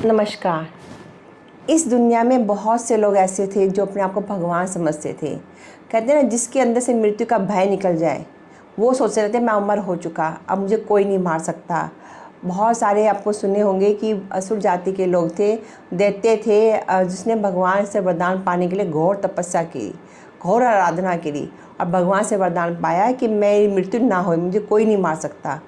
नमस्कार। इस दुनिया में बहुत से लोग ऐसे थे जो अपने आप को भगवान समझते थे। कहते हैं ना, जिसके अंदर से मृत्यु का भय निकल जाए वो सोचते रहते मैं अमर हो चुका, अब मुझे कोई नहीं मार सकता। बहुत सारे आपको सुने होंगे कि असुर जाति के लोग थे, दैत्य थे, जिसने भगवान से वरदान पाने के लिए घोर तपस्या की, घोर आराधना की और भगवान से वरदान पाया कि मेरी मृत्यु ना हो, मुझे कोई नहीं मार सकता।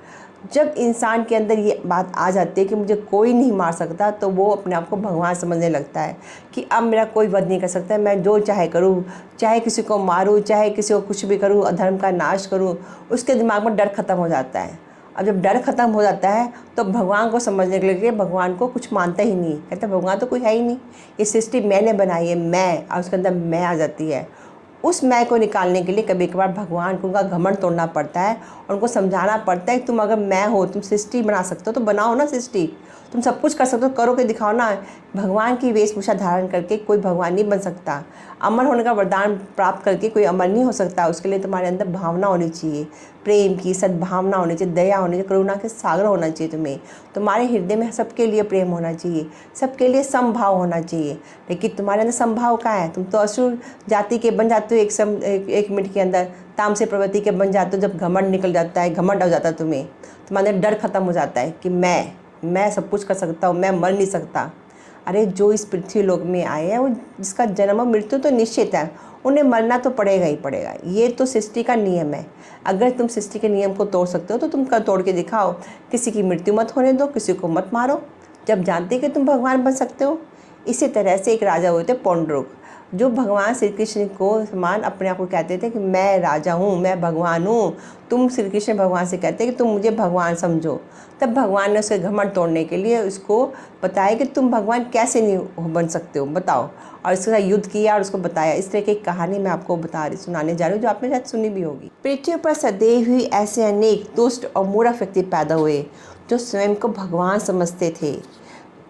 जब इंसान के अंदर ये बात आ जाती है कि मुझे कोई नहीं मार सकता, तो वो अपने आप को भगवान समझने लगता है कि अब मेरा कोई वध नहीं कर सकता, मैं जो चाहे करूँ, चाहे किसी को मारूँ, चाहे किसी को कुछ भी करूँ, अधर्म का नाश करूँ। उसके दिमाग में डर ख़त्म हो जाता है। अब जब डर ख़त्म हो जाता है तो भगवान को समझने के लिए भगवान को कुछ मानता ही नहीं, कहता भगवान तो कोई है ही नहीं, ये सृष्टि मैंने बनाई है, मैं, और उसके अंदर मैं आ जाती है। उस मैं को निकालने के लिए कभी कभार भगवान को उनका घमंड तोड़ना पड़ता है और उनको समझाना पड़ता है कि तुम अगर मैं हो, तुम सृष्टि बना सकते हो तो बनाओ ना सृष्टि, तुम सब कुछ कर सकते हो, करो के दिखाओ ना। भगवान की वेशभूषा धारण करके कोई भगवान नहीं बन सकता। अमर होने का वरदान प्राप्त करके कोई अमर नहीं हो सकता। उसके लिए तुम्हारे अंदर भावना होनी चाहिए, प्रेम की, सद्भावना होनी चाहिए, दया होनी चाहिए, करुणा के सागर होना चाहिए। तुम्हारे हृदय में सबके लिए प्रेम होना चाहिए, सबके लिए समभाव होना चाहिए। लेकिन तुम्हारे अंदर समभाव कहाँ है? तुम तो असुर जाति के बन जाते हो एक मिनट के अंदर, तामसिक प्रवृत्ति के बन जाते हो। जब घमंड निकल जाता है, घमंड हो जाता है तुम्हारे अंदर डर खत्म हो जाता है कि मैं सब कुछ कर सकता हूँ, मैं मर नहीं सकता। अरे जो इस पृथ्वी लोक में आए हैं, वो जिसका जन्म और मृत्यु तो निश्चित है, उन्हें मरना तो पड़ेगा ही पड़ेगा। ये तो सृष्टि का नियम है। अगर तुम सृष्टि के नियम को तोड़ सकते हो तो तुम तोड़ के दिखाओ। किसी की मृत्यु मत होने दो, किसी को मत मारो, जब जानते कि तुम भगवान बन सकते हो। इसी तरह से एक राजा हुए थे पौंड्रुक, जो भगवान श्री कृष्ण को समान अपने आप को कहते थे कि मैं राजा हूँ, मैं भगवान हूँ। तुम श्री कृष्ण भगवान से कहते हैं कि तुम मुझे भगवान समझो। तब भगवान ने उसके घमंड तोड़ने के लिए उसको बताया कि तुम भगवान कैसे नहीं बन सकते हो, बताओ। और इसके साथ युद्ध किया और उसको बताया। इस तरह की कहानी मैं आपको सुनाने जा रही हूँ, जो आपने शायद सुनी भी होगी। पृथ्वी पर सदैव ही ऐसे अनेक दुष्ट और मूर्ख व्यक्ति पैदा हुए जो स्वयं को भगवान समझते थे।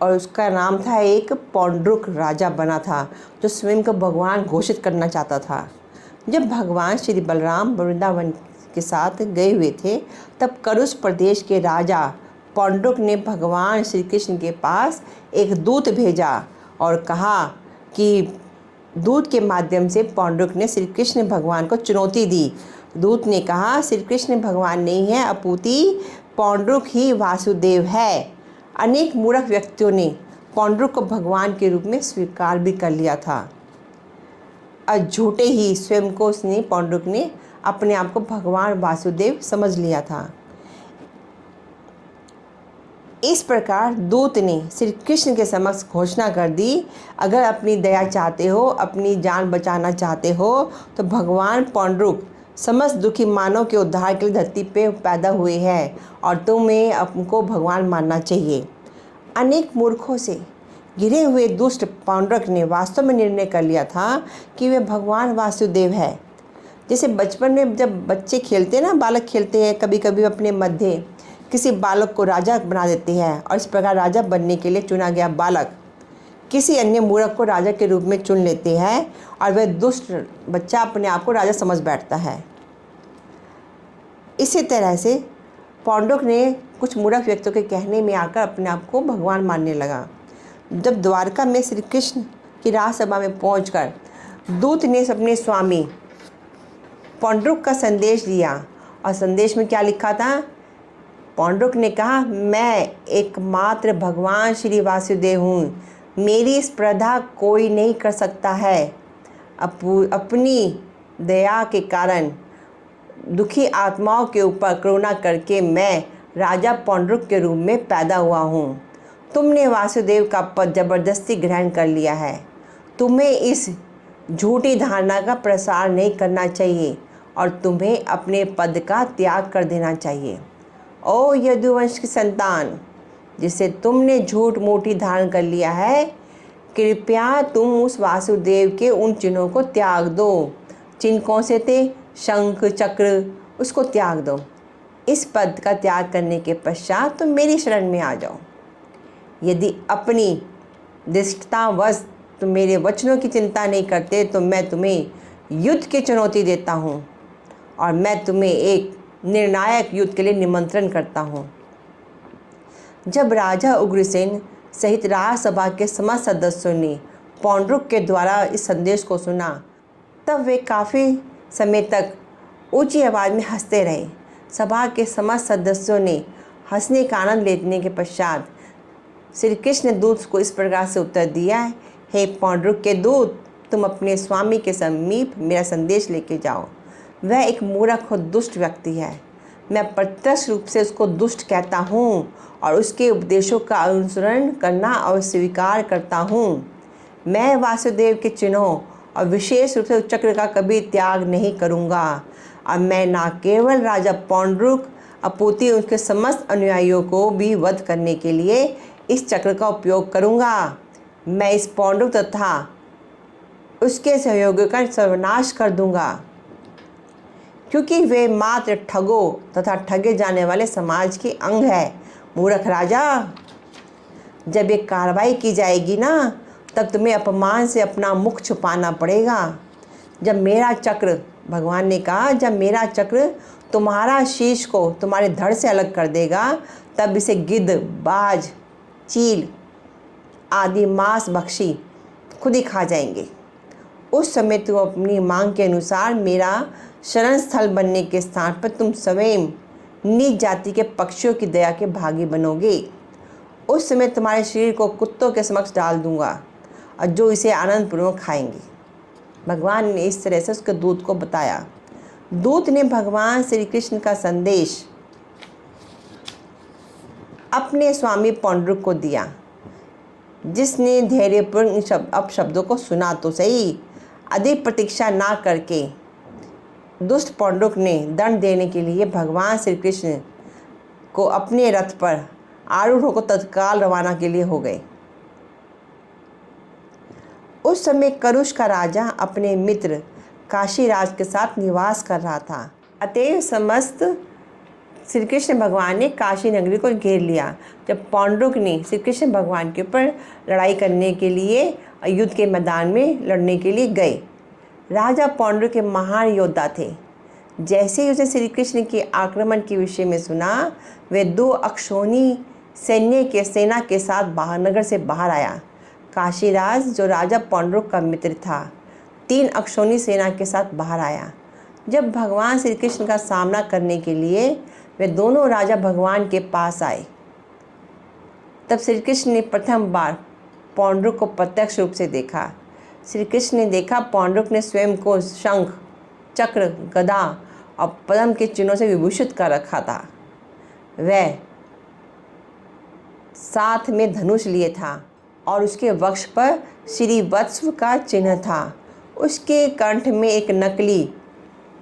और उसका नाम था, एक पौंड्रुक राजा बना था जो स्वयं को भगवान घोषित करना चाहता था। जब भगवान श्री बलराम वृंदावन के साथ गए हुए थे, तब करुष प्रदेश के राजा पौंड्रुक ने भगवान श्री कृष्ण के पास एक दूत भेजा और कहा कि दूत के माध्यम से पौंड्रुक ने श्री कृष्ण भगवान को चुनौती दी। दूत ने कहा, श्री कृष्ण भगवान नहीं है, अपूती पौंड्रुक ही वासुदेव है। अनेक मूर्ख व्यक्तियों ने पौंड्रुक को भगवान के रूप में स्वीकार भी कर लिया था और झूठे ही स्वयं को पौंड्रुक ने अपने आप को भगवान वासुदेव समझ लिया था। इस प्रकार दूत ने श्री कृष्ण के समक्ष घोषणा कर दी, अगर अपनी दया चाहते हो, अपनी जान बचाना चाहते हो, तो भगवान पौंड्रुक समस्त दुखी मानव के उद्धार के लिए धरती पे पैदा हुए हैं और तुम्हें आपको भगवान मानना चाहिए। अनेक मूर्खों से घिरे हुए दुष्ट पौंड्रुक ने वास्तव में निर्णय कर लिया था कि वे भगवान वासुदेव है। जैसे बचपन में जब बच्चे खेलते हैं ना, बालक खेलते हैं, कभी कभी अपने मध्य किसी बालक को राजा बना देते हैं और इस प्रकार राजा बनने के लिए चुना गया बालक किसी अन्य मूर्ख को राजा के रूप में चुन लेते हैं और वह दुष्ट बच्चा अपने आप को राजा समझ बैठता है। इसी तरह से पौंड्रुक ने कुछ मूर्ख व्यक्तियों के कहने में आकर अपने आप को भगवान मानने लगा। जब द्वारका में श्री कृष्ण की राजसभा में पहुंचकर दूत ने अपने स्वामी पौंड्रुक का संदेश दिया और संदेश में क्या लिखा था? पौंड्रुक ने कहा, मैं एकमात्र भगवान श्री वासुदेव हूँ, मेरी स्पर्धा कोई नहीं कर सकता है। अपनी दया के कारण दुखी आत्माओं के ऊपर करुणा करके मैं राजा पौंड्रुक के रूप में पैदा हुआ हूँ। तुमने वासुदेव का पद जबरदस्ती ग्रहण कर लिया है। तुम्हें इस झूठी धारणा का प्रसार नहीं करना चाहिए और तुम्हें अपने पद का त्याग कर देना चाहिए। ओ यदुवंश की संतान, जिसे तुमने झूठ मूठी धारण कर लिया है, कृपया तुम उस वासुदेव के उन चिन्हों को त्याग दो। चिन्ह कौन से थे? शंख, चक्र, उसको त्याग दो। इस पद का त्याग करने के पश्चात तुम मेरी शरण में आ जाओ। यदि अपनी दृष्टतावश तुम मेरे वचनों की चिंता नहीं करते तो मैं तुम्हें युद्ध की चुनौती देता हूँ और मैं तुम्हें एक निर्णायक युद्ध के लिए निमंत्रण करता हूँ। जब राजा उग्रसेन सहित राज्यसभा के समस्त सदस्यों ने पौंड्रुक के द्वारा इस संदेश को सुना, तब वे काफ़ी समय तक ऊंची आवाज़ में हंसते रहे। सभा के समस्त सदस्यों ने हंसने का आनंद लेने के पश्चात श्री कृष्ण ने दूत को इस प्रकार से उत्तर दिया, हे पौंड्रुक के दूत, तुम अपने स्वामी के समीप मेरा संदेश लेके जाओ। वह एक मूर्ख और दुष्ट व्यक्ति है। मैं प्रत्यक्ष रूप से उसको दुष्ट कहता हूँ और उसके उपदेशों का अनुसरण करना और स्वीकार करता हूँ। मैं वासुदेव के चिन्हों और विशेष रूप से उस चक्र का कभी त्याग नहीं करूँगा। अब मैं न केवल राजा पौंड्रुक अपूति उसके समस्त अनुयायियों को भी वध करने के लिए इस चक्र का उपयोग करूँगा, मैं इस पौंड्रुक तथा उसके सहयोगियों का सर्वनाश कर दूँगा, क्योंकि वे मात्र ठगों तथा ठगे जाने वाले समाज के अंग है। मूर्ख राजा, जब ये कार्रवाई की जाएगी ना, तब तुम्हें अपमान से अपना मुख छुपाना पड़ेगा। जब मेरा चक्र, भगवान ने कहा, जब मेरा चक्र तुम्हारा शीश को तुम्हारे धड़ से अलग कर देगा, तब इसे गिद्ध, बाज, चील आदि मांस भक्षी खुद ही खा जाएंगे। उस समय तुम अपनी मांग के अनुसार मेरा शरण स्थल बनने के स्थान पर तुम स्वयं नीच जाति के पक्षियों की दया के भागी बनोगे। उस समय तुम्हारे शरीर को कुत्तों के समक्ष डाल दूंगा और जो इसे आनंदपूर्वक खाएंगे। भगवान ने इस तरह से उसके दूत को बताया। दूत ने भगवान श्री कृष्ण का संदेश अपने स्वामी पौंड्रुक को दिया, जिसने धैर्यपूर्ण अपशब्दों को सुना तो सही। अधिक प्रतीक्षा ना करके दुष्ट पौंड्रुक ने दंड देने के लिए भगवान श्री कृष्ण को अपने रथ पर आरूढ़ होकर तत्काल रवाना के लिए हो गए। उस समय करुष का राजा अपने मित्र काशीराज के साथ निवास कर रहा था। अतएव समस्त श्री कृष्ण भगवान ने काशी नगरी को घेर लिया। जब पौंड्रुक ने श्री कृष्ण भगवान के ऊपर लड़ाई करने के लिए युद्ध के मैदान में लड़ने के लिए गए। राजा पौंड्रुक के महान योद्धा थे। जैसे ही उसने श्री कृष्ण के आक्रमण के विषय में सुना, वे 2 अक्षौणी सेना के साथ नगर से बाहर आया। काशीराज, जो राजा पौंड्रुक का मित्र था, 3 अक्षौणी सेना के साथ बाहर आया। जब भगवान श्री कृष्ण का सामना करने के लिए वे दोनों राजा भगवान के पास आए, तब श्री कृष्ण ने प्रथम बार पौंड्रुक को प्रत्यक्ष रूप से देखा। श्री कृष्ण ने देखा पौंड्रुक ने स्वयं को शंख, चक्र, गदा और पद्म के चिन्हों से विभूषित कर रखा था। वह साथ में धनुष लिए था और उसके वक्ष पर श्रीवत्स का चिन्ह था। उसके कंठ में एक नकली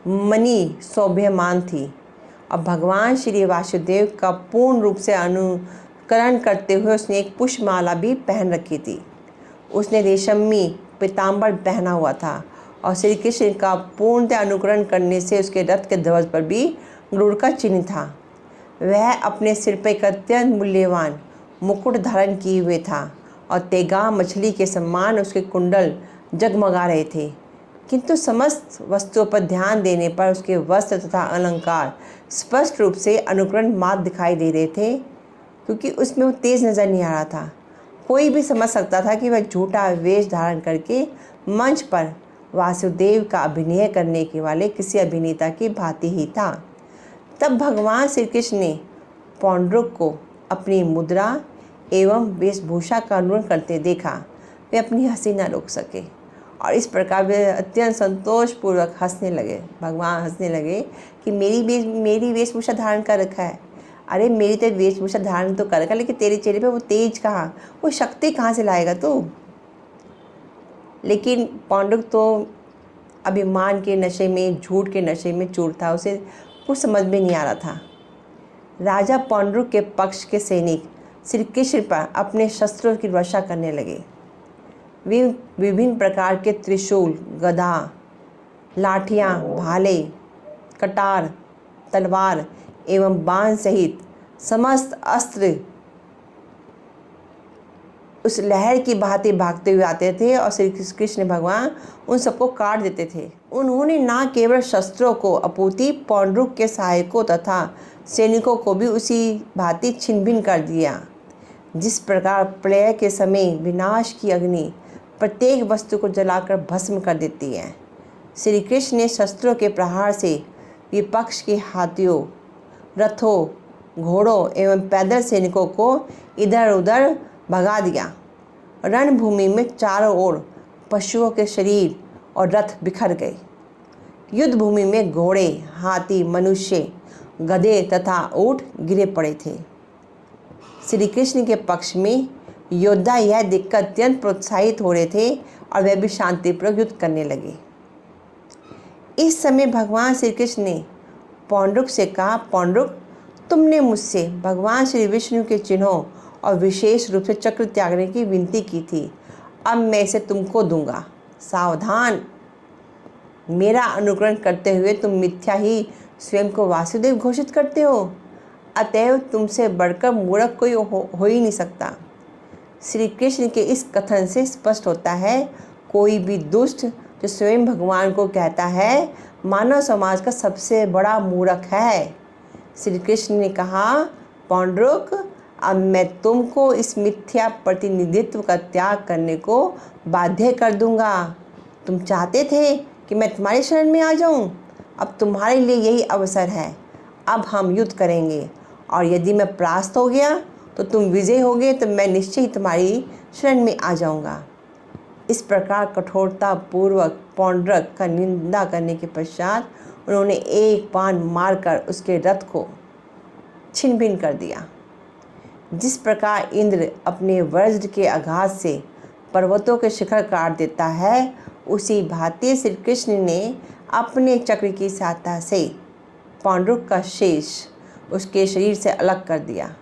मणि शोभ्यमान थी और भगवान श्री वासुदेव का पूर्ण रूप से अनुकरण करते हुए उसने एक पुष्पमाला भी पहन रखी थी। उसने रेशमी पीताम्बर पहना हुआ था और श्री कृष्ण का पूर्णतः अनुकरण करने से उसके रथ के ध्वज पर भी गरुड़ का चिन्ह था। वह अपने सिर पर एक अत्यंत मूल्यवान मुकुट धारण किए हुए था और तेगा मछली के समान उसके कुंडल जगमगा रहे थे। किंतु समस्त वस्तुओं पर ध्यान देने पर उसके वस्त्र तथा अलंकार स्पष्ट रूप से अनुकरण मात्र दिखाई दे रहे थे, क्योंकि उसमें वो तेज नज़र नहीं आ रहा था। कोई भी समझ सकता था कि वह झूठा वेश धारण करके मंच पर वासुदेव का अभिनय करने के वाले किसी अभिनेता की भांति ही था। तब भगवान श्री कृष्ण ने पौंड्रुक को अपनी मुद्रा एवं वेशभूषा का अनुकरण करते देखा। वे अपनी हंसी न रोक सके और इस प्रकार वे अत्यंत संतोषपूर्वक हंसने लगे। भगवान हंसने लगे कि मेरी वेशभूषा धारण कर रखा है। अरे मेरी तो वेशभूषा धारण तो कर रखा, लेकिन तेरे चेहरे पे वो तेज कहाँ, वो शक्ति कहाँ से लाएगा तू। लेकिन पौंड्रुक तो अभिमान के नशे में, झूठ के नशे में चूर था। उसे कुछ समझ में नहीं आ रहा था। राजा पौंड्रुक के पक्ष के सैनिक श्री कृष्ण पर अपने शस्त्रों की वर्षा करने लगे। वे विभिन्न प्रकार के त्रिशूल, गदा, लाठियाँ, भाले, कटार, तलवार एवं बाण सहित समस्त अस्त्र उस लहर की भांति भागते हुए आते थे और श्री कृष्ण भगवान उन सबको काट देते थे। उन्होंने न केवल शस्त्रों को अपूर्ति पौंड्रुक के सहायकों तथा सैनिकों को भी उसी भांति छिन्न भिन्न कर दिया। जिस प्रकार प्रलय के समय विनाश की अग्नि प्रत्येक वस्तु को जलाकर भस्म कर देती है, श्री कृष्ण ने शस्त्रों के प्रहार से विपक्ष के हाथियों, रथों, घोड़ों एवं पैदल सैनिकों को इधर उधर भगा दिया। रणभूमि में चारों ओर पशुओं के शरीर और रथ बिखर गए। युद्ध भूमि में घोड़े, हाथी, मनुष्य, गधे तथा ऊंट गिरे पड़े थे। श्री कृष्ण के पक्ष में योद्धा यह देखकर अत्यंत प्रोत्साहित हो रहे थे और वह भी शांतिपूर्वक युद्ध करने लगे। इस समय भगवान श्री कृष्ण ने पौंड्रुक से कहा, पौंड्रुक, तुमने मुझसे भगवान श्री विष्णु के चिन्हों और विशेष रूप से चक्र त्यागने की विनती की थी। अब मैं इसे तुमको दूंगा। सावधान, मेरा अनुकरण करते हुए तुम मिथ्या ही स्वयं को वासुदेव घोषित करते हो। अतएव तुमसे बढ़कर मूर्ख कोई हो ही नहीं सकता। श्री कृष्ण के इस कथन से स्पष्ट होता है, कोई भी दुष्ट जो स्वयं भगवान को कहता है, मानव समाज का सबसे बड़ा मूर्ख है। श्री कृष्ण ने कहा, पौंड्रुक, अब मैं तुमको इस मिथ्या प्रतिनिधित्व का त्याग करने को बाध्य कर दूंगा। तुम चाहते थे कि मैं तुम्हारी शरण में आ जाऊं। अब तुम्हारे लिए यही अवसर है। अब हम युद्ध करेंगे और यदि मैं परास्त हो गया तो तुम विजय होगे, तो मैं निश्चय ही तुम्हारी शरण में आ जाऊंगा। इस प्रकार कठोरता पूर्वक पौंड्रक का निंदा करने के पश्चात उन्होंने एक बाण मारकर उसके रथ को छिन्न भिन्न कर दिया। जिस प्रकार इंद्र अपने वज्र के आघात से पर्वतों के शिखर काट देता है, उसी भांति श्री कृष्ण ने अपने चक्र की सहायता से पौंड्रुक का शेष उसके शरीर से अलग कर दिया।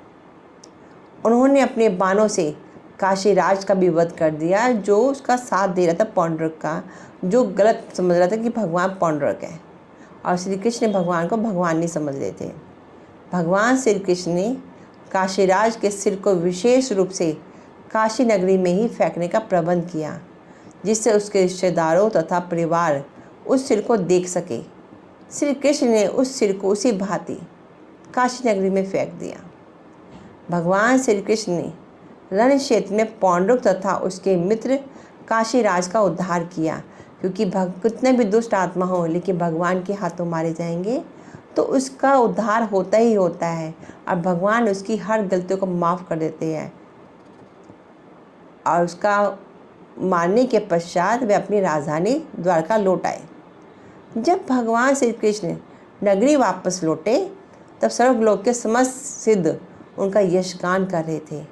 उन्होंने अपने बाणों से काशीराज का भी वध कर दिया, जो उसका साथ दे रहा था पौंड्रुक का, जो गलत समझ रहा था कि भगवान पौंड्रुक है और श्री कृष्ण भगवान को भगवान नहीं समझ रहे थे। भगवान श्री कृष्ण ने काशीराज के सिर को विशेष रूप से काशी नगरी में ही फेंकने का प्रबंध किया, जिससे उसके रिश्तेदारों तथा परिवार उस सिर को देख सके। श्री कृष्ण ने उस सिर को उसी भांति काशी नगरी में फेंक दिया। भगवान श्री कृष्ण ने रण क्षेत्र में पौंड्रुक तथा उसके मित्र काशीराज का उद्धार किया, क्योंकि कितने भी दुष्ट आत्मा हो लेकिन भगवान के हाथों मारे जाएंगे तो उसका उद्धार होता ही होता है और भगवान उसकी हर गलतियों को माफ़ कर देते हैं। और उसका मारने के पश्चात वे अपनी राजधानी द्वारका लौट आए। जब भगवान श्री कृष्ण नगरी वापस लौटे तब सर्वलोक के समस्त सिद्ध उनका यशगान कर रहे थे।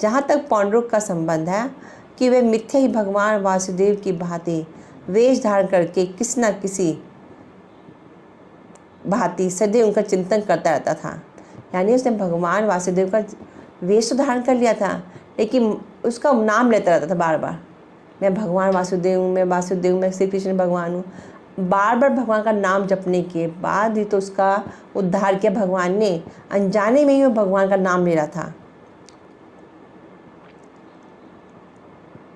जहाँ तक पौंड्रुक का संबंध है कि वे मिथ्या ही भगवान वासुदेव की भांति वेश धारण करके किसी न किसी भांति सदैव उनका चिंतन करता रहता था। यानी उसने भगवान वासुदेव का वेश तो धारण कर लिया था, लेकिन उसका नाम लेता रहता था बार बार, मैं भगवान वासुदेव हूँ, मैं वासुदेव, मैं श्री कृष्ण भगवान हूँ। बार बार भगवान का नाम जपने के बाद ही तो उसका उद्धार किया भगवान ने। अनजाने में ही वो भगवान का नाम ले रहा था।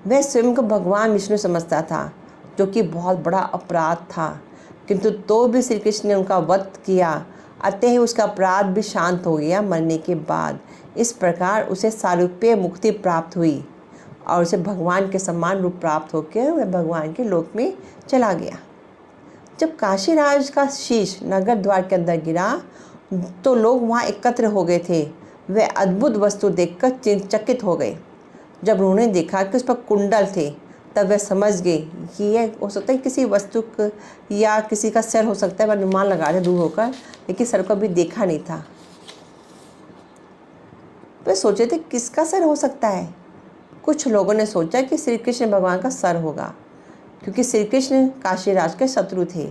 वह स्वयं को भगवान विष्णु समझता था, जो कि बहुत बड़ा अपराध था, किंतु तो भी श्री कृष्ण ने उनका वध किया, अतः ही उसका अपराध भी शांत हो गया मरने के बाद। इस प्रकार उसे सारूप्य मुक्ति प्राप्त हुई और उसे भगवान के समान रूप प्राप्त होकर वह भगवान के लोक में चला गया। जब काशीराज का शीश नगर द्वार के अंदर गिरा तो लोग वहाँ एकत्र हो गए थे। वे अद्भुत वस्तु देखकर चकित हो गए। जब उन्होंने देखा कि उस पर कुंडल थे, तब वे समझ गए कि यह हो सकता है किसी वस्तु या किसी का सिर हो सकता है। वह अनुमान लगा रहे दूर होकर, लेकिन सर को भी देखा नहीं था। वे सोचे थे किसका सर हो सकता है। कुछ लोगों ने सोचा कि श्री कृष्ण भगवान का सर होगा, क्योंकि श्री कृष्ण काशीराज के शत्रु थे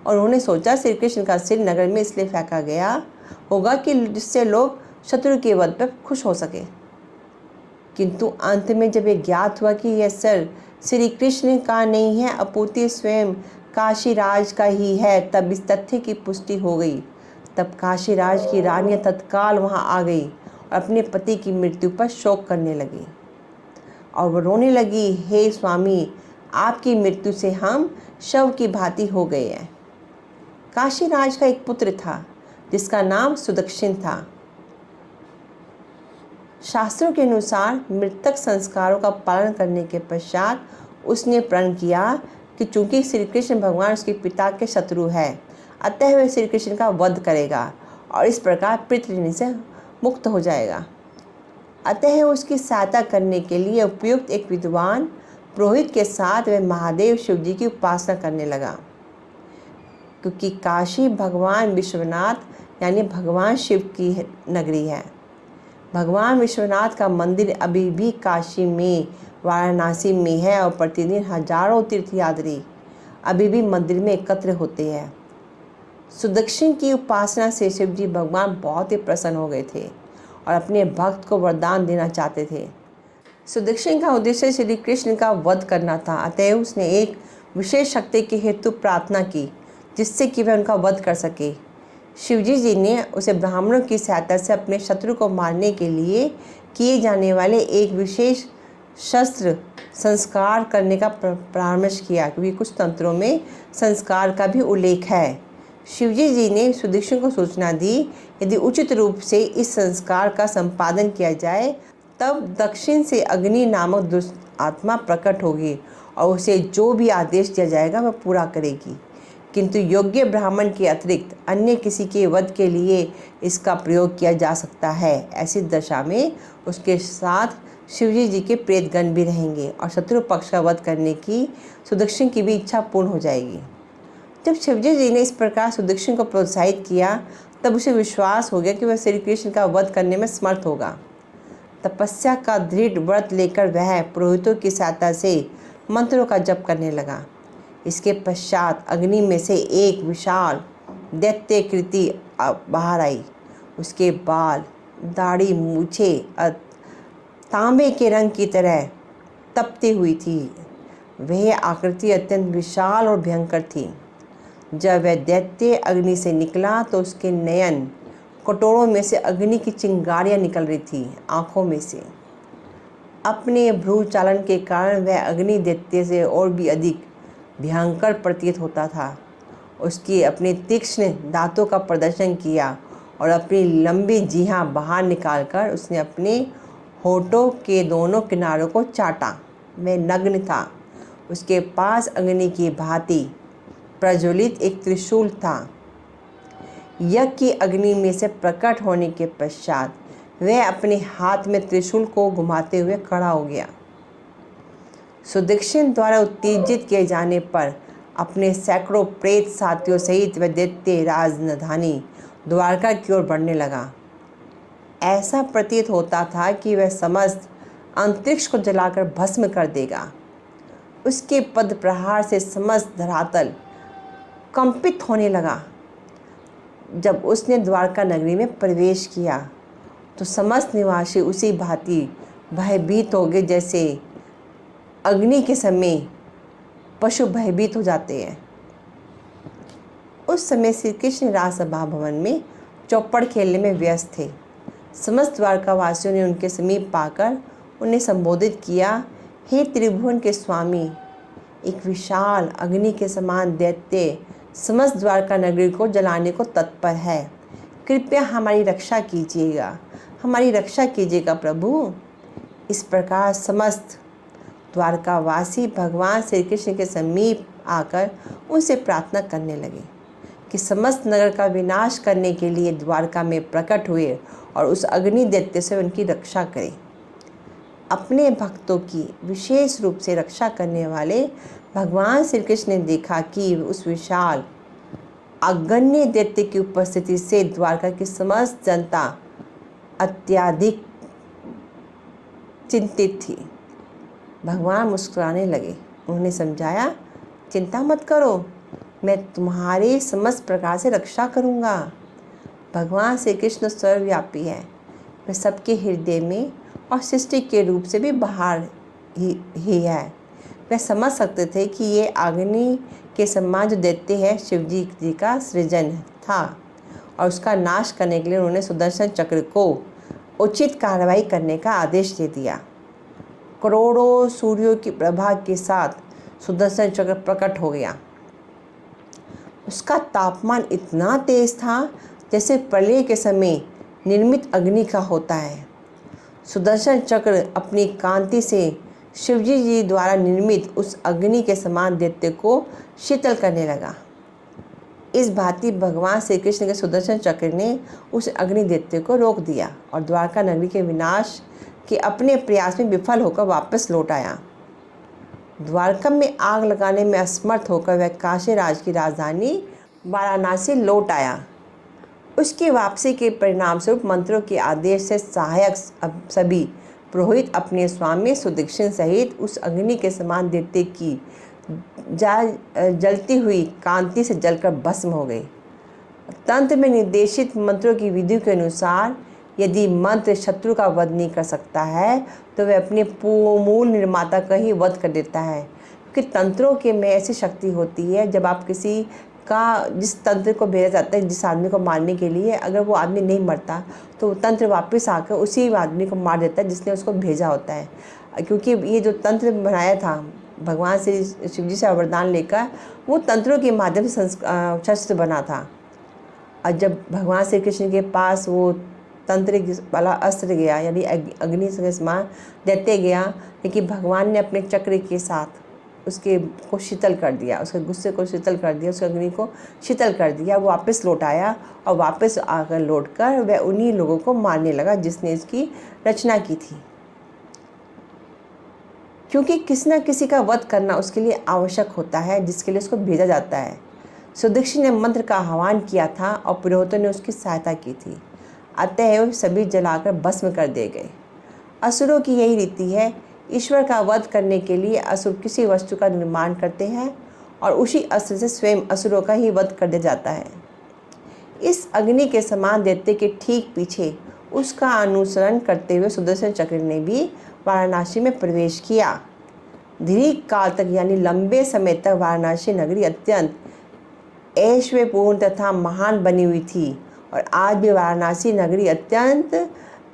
और उन्होंने सोचा श्री कृष्ण का सिर नगर में इसलिए फेंका गया होगा कि जिससे लोग शत्रु के वध पर खुश हो सके। किंतु अंत में जब ये ज्ञात हुआ कि यह सर श्री कृष्ण का नहीं है, अपूर्ति स्वयं काशीराज का ही है, तब इस तथ्य की पुष्टि हो गई। तब काशीराज की रानी तत्काल वहाँ आ गई और अपने पति की मृत्यु पर शोक करने लगी और वो रोने लगी, हे स्वामी, आपकी मृत्यु से हम शव की भांति हो गए हैं। काशीराज का एक पुत्र था जिसका नाम सुदक्षिण था। शास्त्रों के अनुसार मृतक संस्कारों का पालन करने के पश्चात उसने प्रण किया कि चूंकि श्री कृष्ण भगवान उसके पिता के शत्रु है, अतः वह श्री कृष्ण का वध करेगा और इस प्रकार पितृऋण से मुक्त हो जाएगा। अतः उसकी सहायता करने के लिए उपयुक्त एक विद्वान पुरोहित के साथ वह महादेव शिव जी की उपासना करने लगा। क्योंकि काशी भगवान विश्वनाथ यानी भगवान शिव की नगरी है। भगवान विश्वनाथ का मंदिर अभी भी काशी में, वाराणसी में है और प्रतिदिन हजारों तीर्थयात्री अभी भी मंदिर में एकत्र होते हैं। सुदक्षिण की उपासना से शिव जी भगवान बहुत ही प्रसन्न हो गए थे और अपने भक्त को वरदान देना चाहते थे। सुदक्षिण का उद्देश्य श्री कृष्ण का वध करना था, अतः उसने एक विशेष शक्ति के हेतु प्रार्थना की जिससे कि वह उनका वध कर सके। शिवजी जी ने उसे ब्राह्मणों की सहायता से अपने शत्रु को मारने के लिए किए जाने वाले एक विशेष शस्त्र संस्कार करने का परामर्श किया, क्योंकि कुछ तंत्रों में संस्कार का भी उल्लेख है। शिवजी जी ने सुदक्षिण को सूचना दी, यदि उचित रूप से इस संस्कार का संपादन किया जाए तब दक्षिण से अग्नि नामक दुष्ट आत्मा प्रकट होगी और उसे जो भी आदेश दिया जाएगा वह पूरा करेगी, किंतु योग्य ब्राह्मण के अतिरिक्त अन्य किसी के वध के लिए इसका प्रयोग किया जा सकता है। ऐसी दशा में उसके साथ शिवजी जी के प्रेतगण भी रहेंगे और शत्रु पक्ष का वध करने की सुदक्षिण की भी इच्छा पूर्ण हो जाएगी। जब शिवजी जी ने इस प्रकार सुदक्षिण को प्रोत्साहित किया तब उसे विश्वास हो गया कि वह श्री कृष्ण का वध करने में समर्थ होगा। तपस्या का दृढ़ व्रत लेकर वह पुरोहितों की सहायता से मंत्रों का जप करने लगा। इसके पश्चात अग्नि में से एक विशाल दैत्याकृति बाहर आई। उसके बाल, दाढ़ी, मूछें तांबे के रंग की तरह तपती हुई थी। वह आकृति अत्यंत विशाल और भयंकर थी। जब वह दैत्य अग्नि से निकला तो उसके नयन कटोरों में से अग्नि की चिंगारियां निकल रही थी। आँखों में से अपने भ्रू चालन के कारण वह अग्नि दैत्य से और भी अधिक भयंकर प्रतीत होता था। उसकी अपने तीक्ष्ण दांतों का प्रदर्शन किया और अपनी लंबी जीहा बाहर निकालकर उसने अपने होठों के दोनों किनारों को चाटा। वह नग्न था। उसके पास अग्नि की भांति प्रज्वलित एक त्रिशूल था। यज्ञ की अग्नि में से प्रकट होने के पश्चात वह अपने हाथ में त्रिशूल को घुमाते हुए खड़ा हो गया। सुदक्षिण द्वारा उत्तेजित किए जाने पर अपने सैकड़ों प्रेत साथियों सहित वह दैत्य राजधानी द्वारका की ओर बढ़ने लगा। ऐसा प्रतीत होता था कि वह समस्त अंतरिक्ष को जलाकर भस्म कर देगा। उसके पद प्रहार से समस्त धरातल कंपित होने लगा। जब उसने द्वारका नगरी में प्रवेश किया तो समस्त निवासी उसी भांति भयभीत हो गए जैसे अग्नि के समय पशु भयभीत हो जाते हैं। उस समय श्री कृष्ण राजसभा भवन में चौपड़ खेलने में व्यस्त थे। समस्त द्वारकावासियों ने उनके समीप पाकर उन्हें संबोधित किया, हे त्रिभुवन के स्वामी, एक विशाल अग्नि के समान दैत्य समस्त द्वारका नगरी को जलाने को तत्पर है। कृपया हमारी रक्षा कीजिएगा, हमारी रक्षा कीजिएगा प्रभु। इस प्रकार समस्त द्वारकावासी भगवान श्री कृष्ण के समीप आकर उनसे प्रार्थना करने लगे कि समस्त नगर का विनाश करने के लिए द्वारका में प्रकट हुए और उस अग्नि दैत्य से उनकी रक्षा करें। अपने भक्तों की विशेष रूप से रक्षा करने वाले भगवान श्री कृष्ण ने देखा कि उस विशाल अगण्य दैत्य की उपस्थिति से द्वारका की समस्त जनता अत्यधिक चिंतित थी। भगवान मुस्कुराने लगे। उन्होंने समझाया, चिंता मत करो, मैं तुम्हारी समस्त प्रकार से रक्षा करूँगा। भगवान श्री कृष्ण सर्वव्यापी है। वह सबके हृदय में और सृष्टि के रूप से भी बाहर ही है। वह समझ सकते थे कि ये अग्नि के समान जो दैत्य है शिव जी का सृजन था और उसका नाश करने के लिए उन्होंने सुदर्शन चक्र को उचित कार्रवाई करने का आदेश दे दिया। करोड़ों सूर्यों की प्रभा के साथ सुदर्शन चक्र प्रकट हो गया। उसका तापमान इतना तेज था जैसे प्रलय के समय निर्मित अग्नि का होता है। सुदर्शन चक्र अपनी कांति से शिवजी जी द्वारा निर्मित उस अग्नि के समान दैत्य को शीतल करने लगा। इस भांति भगवान श्री कृष्ण के सुदर्शन चक्र ने उस अग्नि दैत्य को रोक दिया और द्वारका नगरी के विनाश के अपने प्रयास में विफल होकर वापस लौट आया। द्वारका में आग लगाने में असमर्थ होकर वह काशी राज की राजधानी वाराणसी लौट आया। उसकी वापसी के परिणामस्वरूप मंत्रों के आदेश से सहायक सभी पुरोहित अपने स्वामी सुदक्षिण सहित उस अग्नि के समान दैत्य की जलती हुई कांति से जलकर भस्म हो गए। तंत्र में निर्देशित मंत्रों की विधि के अनुसार यदि मंत्र शत्रु का वध नहीं कर सकता है तो वह अपने मूल निर्माता का ही वध कर देता है, क्योंकि तंत्रों के में ऐसी शक्ति होती है जब आप किसी का जिस तंत्र को भेजा जाता है जिस आदमी को मारने के लिए, अगर वो आदमी नहीं मरता तो तंत्र वापस आकर उसी आदमी को मार देता है जिसने उसको भेजा होता है। क्योंकि ये जो तंत्र बनाया था भगवान श्री शिवजी से वरदान लेकर, वो तंत्रों के माध्यम से शस्त्र बना था। और जब भगवान श्री कृष्ण के पास वो तंत्र वाला अस्त्र गया, यानी अग्नि के समान दैत्य गया, लेकिन भगवान ने अपने चक्र के साथ उसके को शीतल कर दिया, उसके गुस्से को शीतल कर दिया, उसके अग्नि को शीतल कर दिया। वो वापस लौट आया और वापस आकर लौटकर वह उन्हीं लोगों को मारने लगा जिसने इसकी रचना की थी। क्योंकि किसी न किसी का वध करना उसके लिए आवश्यक होता है जिसके लिए उसको भेजा जाता है। सुदक्षिण ने मंत्र का आह्वान किया था और पुरोहितों ने उसकी सहायता की थी, अतएव सभी जलाकर भस्म कर दिए गए। असुरों की यही रीति है, ईश्वर का वध करने के लिए असुर किसी वस्तु का निर्माण करते हैं और उसी अस्त्र से स्वयं असुरों का ही वध कर दिया जाता है। इस अग्नि के समान दैत्य के ठीक पीछे उसका अनुसरण करते हुए सुदर्शन चक्र ने भी वाराणसी में प्रवेश किया। दीर्घ काल तक यानी लंबे समय तक वाराणसी नगरी अत्यंत ऐश्वर्यपूर्ण तथा महान बनी हुई थी और आज भी वाराणसी नगरी अत्यंत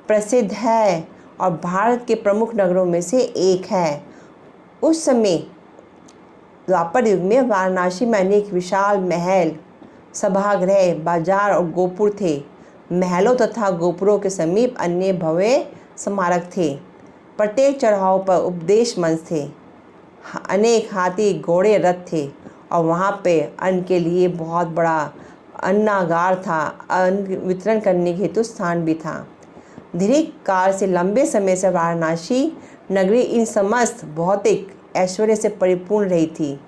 प्रसिद्ध है और भारत के प्रमुख नगरों में से एक है। उस समय द्वापर युग में वाराणसी में अनेक विशाल महल, सभागृह, बाजार और गोपुर थे। महलों तथा गोपुरों के समीप अन्य भव्य स्मारक थे। प्रत्येक चढ़ाव पर उपदेश मंच थे, अनेक हाथी घोड़े रथ थे और वहाँ पे अन्न के लिए बहुत बड़ा अन्नागार था, अन्न वितरण करने के हेतु स्थान भी था। दीर्घ काल से लंबे समय से वाराणसी नगरी इन समस्त भौतिक ऐश्वर्य से परिपूर्ण रही थी,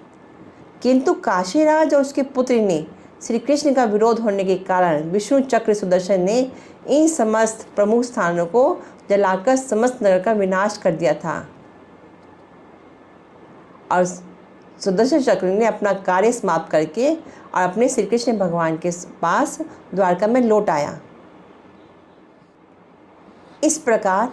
किंतु काशीराज और उसके पुत्र ने श्री कृष्ण का विरोध होने के कारण विष्णु चक्र सुदर्शन ने इन समस्त प्रमुख स्थानों को जलाकर समस्त नगर का विनाश कर दिया था और सुदर्शन चक्र ने अपना कार्य समाप्त करके और अपने श्री कृष्ण भगवान के पास द्वारका में लौट आया। इस प्रकार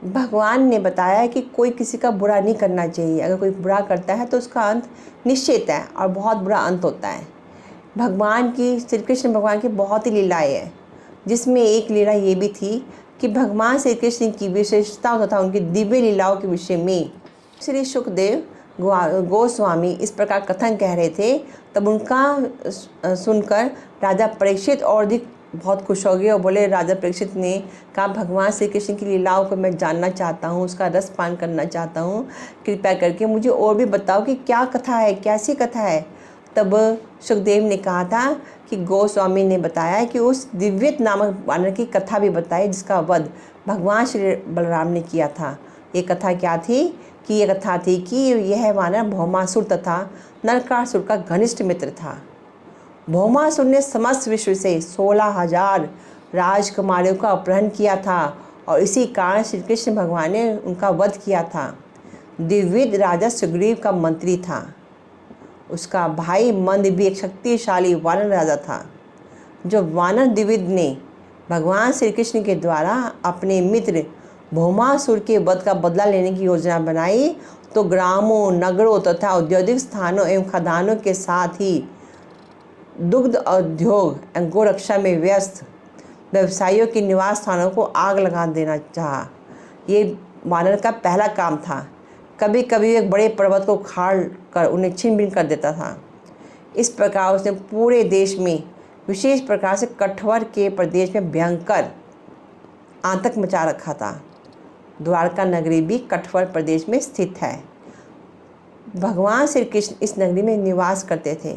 भगवान ने बताया कि कोई किसी का बुरा नहीं करना चाहिए। अगर कोई बुरा करता है तो उसका अंत निश्चित है और बहुत बुरा अंत होता है। भगवान की श्री कृष्ण भगवान की बहुत ही लीलाएँ हैं, जिसमें एक लीला ये भी थी कि भगवान श्री कृष्ण की विशेषताओं तथा उनकी दिव्य लीलाओं के विषय में श्री सुखदेव गोस्वामी इस प्रकार कथन कह रहे थे। तब उनका सुनकर राजा परीक्षित और अधिक बहुत खुश हो गए और बोले, राजा परीक्षित ने कहा, भगवान श्री कृष्ण की लीलाओं को मैं जानना चाहता हूँ, उसका रस पान करना चाहता हूँ, कृपया करके मुझे और भी बताओ कि क्या कथा है, कैसी कथा है। तब सुखदेव ने कहा था कि गोस्वामी ने बताया कि उस दिव्यत नामक वानर की कथा भी बताई जिसका वध भगवान श्री बलराम ने किया था। ये कथा क्या थी कि ये कथा थी कि यह वानर भौमासुर तथा नरकासुर का घनिष्ठ मित्र था। भौमासुर ने समस्त विश्व से 16,000 राजकुमारियों का अपहरण किया था और इसी कारण श्री कृष्ण भगवान ने उनका वध किया था। द्विविद राजा सुग्रीव का मंत्री था। उसका भाई मंद भी एक शक्तिशाली वानर राजा था। जो वानर द्विविद ने भगवान श्री कृष्ण के द्वारा अपने मित्र भौमासुर के वध का बदला लेने की योजना बनाई तो ग्रामों, नगरों तथा औद्योगिक स्थानों एवं खदानों के साथ ही दुग्ध उद्योग एवं गोरक्षा में व्यस्त व्यवसायियों के निवास स्थानों को आग लगा देना चाहा। ये वानर का पहला काम था। कभी कभी एक बड़े पर्वत को उखाड़ कर उन्हें छिन्न भिन्न कर देता था। इस प्रकार उसने पूरे देश में, विशेष प्रकार से कठवर के प्रदेश में भयंकर आतंक मचा रखा था। द्वारका नगरी भी कठवर प्रदेश में स्थित है। भगवान श्री कृष्ण इस नगरी में निवास करते थे।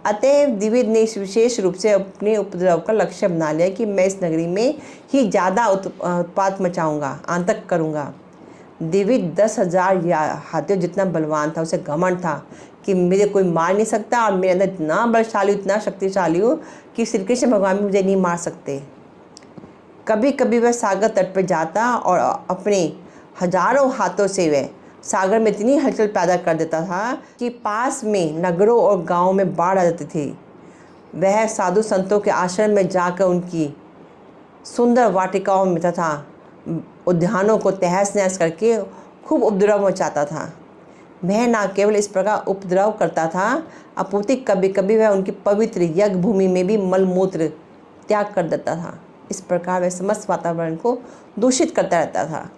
अतएव द्विविद ने इस विशेष रूप से अपने उपद्रव का लक्ष्य बना लिया कि मैं इस नगरी में ही ज़्यादा उत्पात मचाऊंगा, आतंक करूंगा। द्विविद 10,000 हाथियों जितना बलवान था। उसे घमंड था कि मुझे कोई मार नहीं सकता और मेरे अंदर इतना बलशाली, इतना शक्तिशाली हो कि श्री कृष्ण भगवान भी मुझे नहीं मार सकते। कभी कभी वह सागर तट पर जाता और अपने हजारों हाथों से वह सागर में इतनी हलचल पैदा कर देता था कि पास में नगरों और गांवों में बाढ़ आ जाती थी। वह साधु संतों के आश्रम में जाकर उनकी सुंदर वाटिकाओं में तथा उद्यानों को तहस नहस करके खूब उपद्रव मचाता था। वह न केवल इस प्रकार उपद्रव करता था, अपूर्ति कभी कभी वह उनकी पवित्र यज्ञ भूमि में भी मलमूत्र त्याग कर देता था। इस प्रकार वह समस्त वातावरण को दूषित करता रहता था।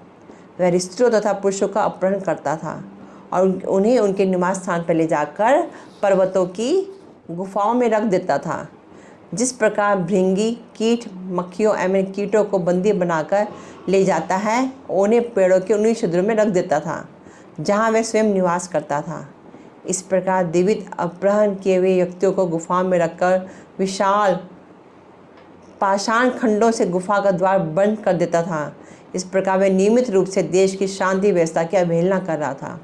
वह स्त्रियों तथा पुरुषों का अपहरण करता था और उन्हें उनके निवास स्थान पर ले जाकर पर्वतों की गुफाओं में रख देता था। जिस प्रकार भृंगी कीट मक्खियों एवं कीटों को बंदी बनाकर ले जाता है, उन्हें पेड़ों के उन्हीं छिद्रों में रख देता था जहाँ वह स्वयं निवास करता था। इस प्रकार द्विविद अपहरण किए हुए व्यक्तियों को गुफा में रखकर विशाल पाषाण खंडों से गुफा का द्वार बंद कर देता था। इस प्रकार वह नियमित रूप से देश की शांति व्यवस्था की अवहेलना कर रहा था।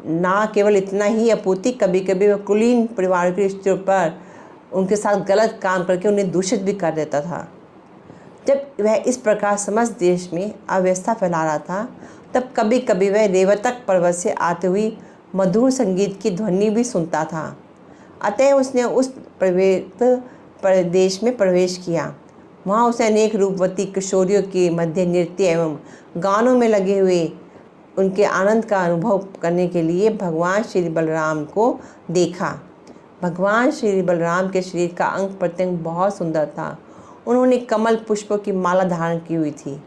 ना केवल इतना ही, अपूर्ति कभी कभी वह कुलीन परिवार के रिश्तों पर उनके साथ गलत काम करके उन्हें दूषित भी कर देता था। जब वह इस प्रकार समस्त देश में अव्यवस्था फैला रहा था, तब कभी कभी वह रेवतक पर्वत से आते हुई मधुर संगीत की ध्वनि भी सुनता था। अतः उसने उस पवित्र प्रदेश में प्रवेश किया। वहाँ उसने अनेक रूपवती किशोरियों के मध्य नृत्य एवं गानों में लगे हुए उनके आनंद का अनुभव करने के लिए भगवान श्री बलराम को देखा। भगवान श्री बलराम के शरीर का अंग प्रत्यंग बहुत सुंदर था। उन्होंने कमल पुष्पों की माला धारण की हुई थी।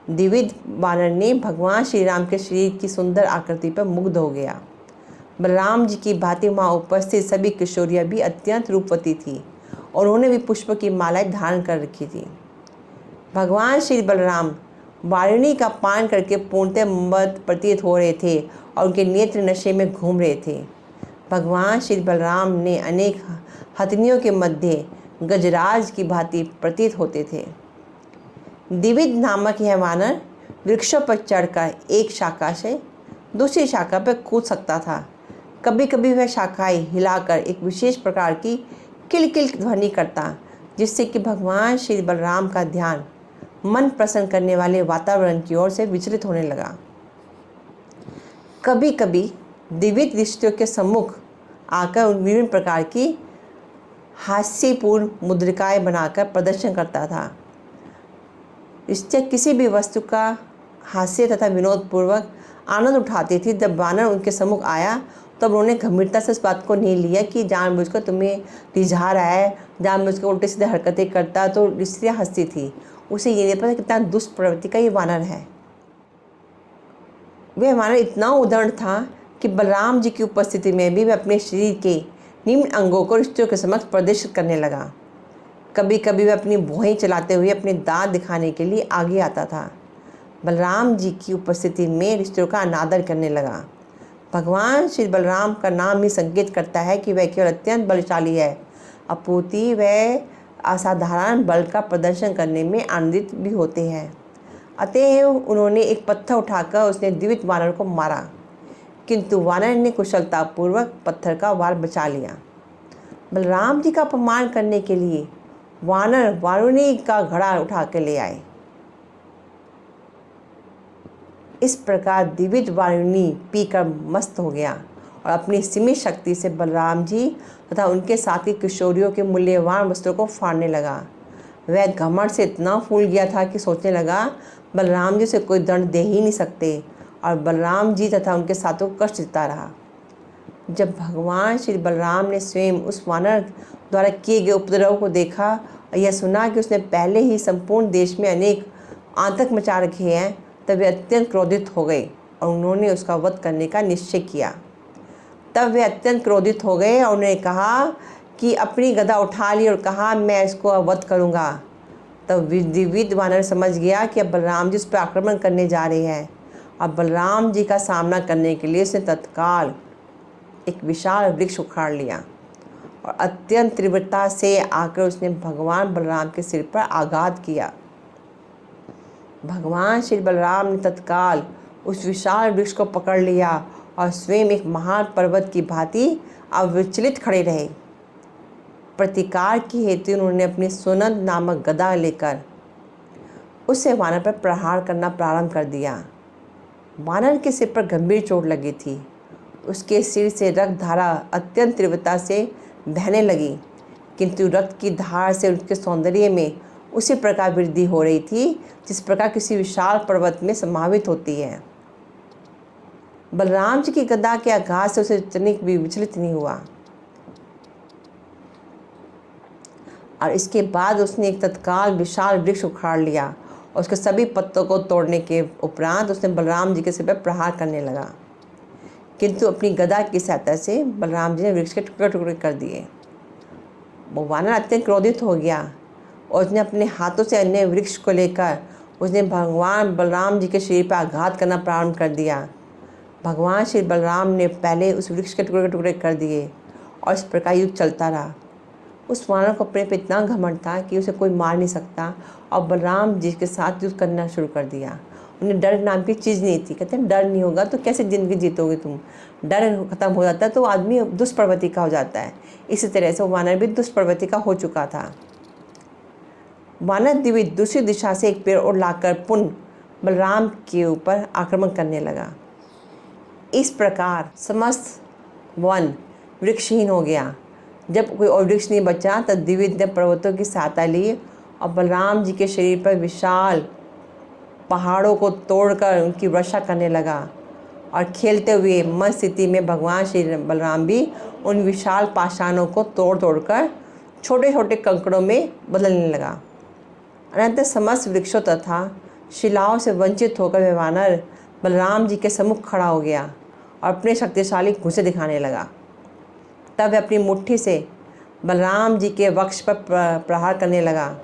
द्विविद वानर ने भगवान श्री राम के शरीर की सुंदर आकृति पर मुग्ध हो गया। बलराम जी की भांति वहाँ उपस्थित सभी किशोरियाँ भी अत्यंत रूपवती थी और उन्होंने भी पुष्प की मालाएं धारण कर रखी थी। भगवान श्री बलराम वारुणी का पान करके पूर्णतः मत प्रतीत हो रहे थे और उनके नेत्र नशे में घूम रहे थे। भगवान श्री बलराम ने अनेक हथनियों के मध्य गजराज की भांति प्रतीत होते थे। द्विविद नामक यह वानर वृक्षों पर चढ़कर एक शाखा से दूसरी शाखा पर कूद सकता था। कभी कभी वह शाखाएं हिलाकर एक विशेष प्रकार की किलकिल ध्वनि करता, जिससे कि भगवान श्री बलराम का ध्यान मन प्रसन्न करने वाले वातावरण की ओर से विचलित होने लगा। कभी कभी द्विविद ऋषियों के सम्मुख आकर विभिन्न प्रकार की हास्यपूर्ण मुद्रिकाएं बनाकर प्रदर्शन करता था। इससे किसी भी वस्तु का हास्य तथा विनोदपूर्वक आनंद उठाती थी। जब वानर उनके सम्मुख आया तब उन्होंने गंभीरता से इस बात को नहीं लिया कि जानबूझकर तुम्हें रिझा रहा है, जानबूझकर उल्टे सीधे हरकतें करता, तो स्त्रियाँ हंसती थी। उसे ये नहीं पता कितना दुष्ट प्रवृत्ति का ये वानर है। वह वानर इतना उदंड था कि बलराम जी की उपस्थिति में भी वह अपने शरीर के निम्न अंगों को ऋषियों के समक्ष प्रदर्शित करने लगा। कभी कभी वह अपनी भौहें चलाते हुए अपने दांत दिखाने के लिए आगे आता था। बलराम जी की उपस्थिति में ऋषियों का अनादर करने लगा। भगवान श्री बलराम का नाम ही संकेत करता है कि वह केवल अत्यंत बलशाली है, अपूर्ति वह असाधारण बल का प्रदर्शन करने में आनंदित भी होते हैं। अतएव उन्होंने एक पत्थर उठाकर उसने द्विविद वानर को मारा, किंतु वानर ने कुशलतापूर्वक पत्थर का वार बचा लिया। बलराम जी का अपमान करने के लिए वानर वारुणी का घड़ा उठा के ले आए। इस प्रकार द्विविद वारुणी पीकर मस्त हो गया और अपनी सीमित शक्ति से बलराम जी तथा उनके साथी किशोरियों के मूल्यवान वस्त्रों को फाड़ने लगा। वह घमंड से इतना फूल गया था कि सोचने लगा बलराम जी से कोई दंड दे ही नहीं सकते, और बलराम जी तथा उनके साथों को कष्ट देता रहा। जब भगवान श्री बलराम ने स्वयं उस वानर द्वारा किए गए उपद्रव को देखा और यह सुना कि उसने पहले ही संपूर्ण देश में अनेक आतंक मचा रखे हैं, तब वे अत्यंत क्रोधित हो गए और उन्होंने उसका वध करने का निश्चय किया। तब वे अत्यंत क्रोधित हो गए और उन्होंने कहा कि अपनी गदा उठा ली और कहा मैं इसको वध करूँगा। तब विविध वानर समझ गया कि अब बलराम जी उस पर आक्रमण करने जा रहे हैं। अब बलराम जी का सामना करने के लिए उसने तत्काल एक विशाल वृक्ष उखाड़ लिया और अत्यंत तीव्रता से आकर उसने भगवान बलराम के सिर पर आघात किया। भगवान श्री बलराम ने तत्काल उस विशाल वृक्ष को पकड़ लिया और स्वयं एक महान पर्वत की भांति अविचलित खड़े रहे। प्रतिकार की हेतु उन्होंने अपनी सुनंद नामक गदा लेकर उससे वानर पर प्रहार करना प्रारंभ कर दिया। वानर के सिर पर गंभीर चोट लगी थी। उसके सिर से रक्त धारा अत्यंत तीव्रता से बहने लगी, किंतु रक्त की धार से उसके सौंदर्य में उसी प्रकार वृद्धि हो रही थी जिस प्रकार किसी विशाल पर्वत में समावित होती है। बलराम जी की गदा के आघात से उसे तनिक भी विचलित नहीं हुआ और इसके बाद उसने एक तत्काल विशाल वृक्ष उखाड़ लिया और उसके सभी पत्तों को तोड़ने के उपरांत उसने बलराम जी के सिर पर प्रहार करने लगा, किंतु अपनी गदा की सहायता से बलराम जी ने वृक्ष के टुकड़े टुकड़े कर दिए। वो वानर अत्यंत क्रोधित हो गया और उसने अपने हाथों से अन्य वृक्ष को लेकर उसने भगवान बलराम जी के शरीर पर आघात करना प्रारंभ कर दिया। भगवान श्री बलराम ने पहले उस वृक्ष के टुकड़े टुकड़े कर दिए और इस प्रकार युद्ध चलता रहा। उस वानर को अपने पे इतना घमंड था कि उसे कोई मार नहीं सकता और बलराम जी के साथ युद्ध करना शुरू कर दिया। उन्हें डर नाम की चीज़ नहीं थी। कहते हैं डर नहीं होगा तो कैसे ज़िंदगी जीतोगे तुम। डर खत्म हो जाता है तो आदमी दुष्प्रवृत्ति का हो जाता है। इसी तरह से वानर भी दुष्प्रवृत्ति का हो चुका था। वानर द्विविध दूसरी दिशा से एक पेड़ और लाकर पुनः बलराम के ऊपर आक्रमण करने लगा। इस प्रकार समस्त वन वृक्षहीन हो गया। जब कोई और वृक्ष नहीं बचा तब द्विविध ने पर्वतों की सहायता ली और बलराम जी के शरीर पर विशाल पहाड़ों को तोड़कर उनकी वर्षा करने लगा और खेलते हुए मस्त स्थिति में भगवान श्री बलराम भी उन विशाल पाषाणों को तोड़ तोड़कर छोटे छोटे कंकड़ों में बदलने लगा। अनंतर समस्त वृक्षों तथा शिलाओं से वंचित होकर वह वानर बलराम जी के सम्मुख खड़ा हो गया और अपने शक्तिशाली घुसे दिखाने लगा। तब वह अपनी मुट्ठी से बलराम जी के वक्ष पर प्रहार करने लगा।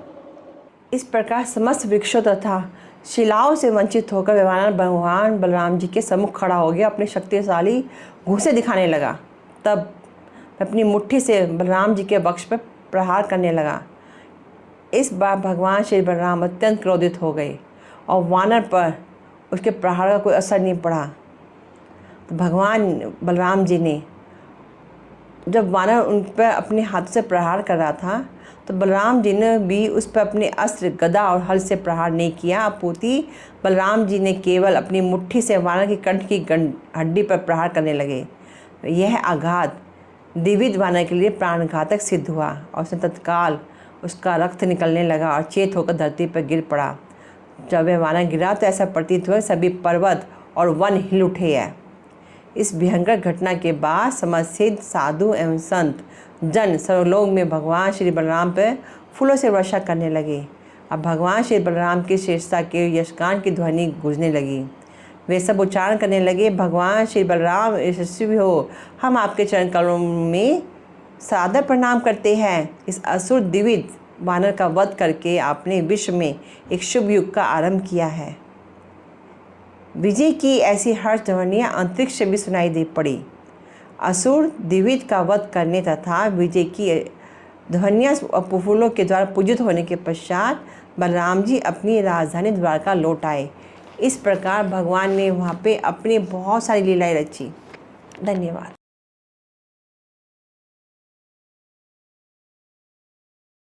इस प्रकार समस्त वृक्षों तथा शिलाओं से वंचित होकर वह वानर भगवान बलराम जी के सम्मुख खड़ा हो गया, अपने शक्तिशाली घूंसे दिखाने लगा। तब अपनी मुट्ठी से बलराम जी के वक्ष पर प्रहार करने लगा। इस बार भगवान श्री बलराम अत्यंत क्रोधित हो गए और वानर पर उसके प्रहार का कोई असर नहीं पड़ा। तो भगवान बलराम जी ने जब वानर उन पर अपने हाथ से प्रहार कर रहा था तो बलराम जी ने भी उस पर अपने अस्त्र गदा और हल से प्रहार नहीं किया। अपूर्ति बलराम जी ने केवल अपनी मुट्ठी से वानर की कंठ की हड्डी पर प्रहार करने लगे। यह आघात द्विविध वानर के लिए प्राणघातक सिद्ध हुआ और उसने तत्काल उसका रक्त निकलने लगा और चेत होकर धरती पर गिर पड़ा। जब वह वानर गिरा तो ऐसा प्रतीत हुआ सभी पर्वत और वन हिल उठे हैं। इस भयंकर घटना के बाद समस्त साधु एवं संत जन सर्वलोक में भगवान श्री बलराम पर फूलों से वर्षा करने लगे। अब भगवान श्री बलराम की श्रेष्ठता के यशगान की ध्वनि गूंजने लगी। वे सब उच्चारण करने लगे, भगवान श्री बलराम यशस्वी हो, हम आपके चरण कमलों में सादर प्रणाम करते हैं। इस असुर द्विविध वानर का वध करके आपने विश्व में एक शुभ युग का आरंभ किया है। विजय की ऐसी हर्ष ध्वनियाँ अंतरिक्ष से भी सुनाई दे पड़ी। असुर द्विविध का वध करने तथा विजय की ध्वनियाँ फूलों के द्वारा पूजित होने के पश्चात बलराम जी अपनी राजधानी द्वारका लौट आए। इस प्रकार भगवान ने वहाँ पे अपनी बहुत सारी लीलाएं रची। धन्यवाद।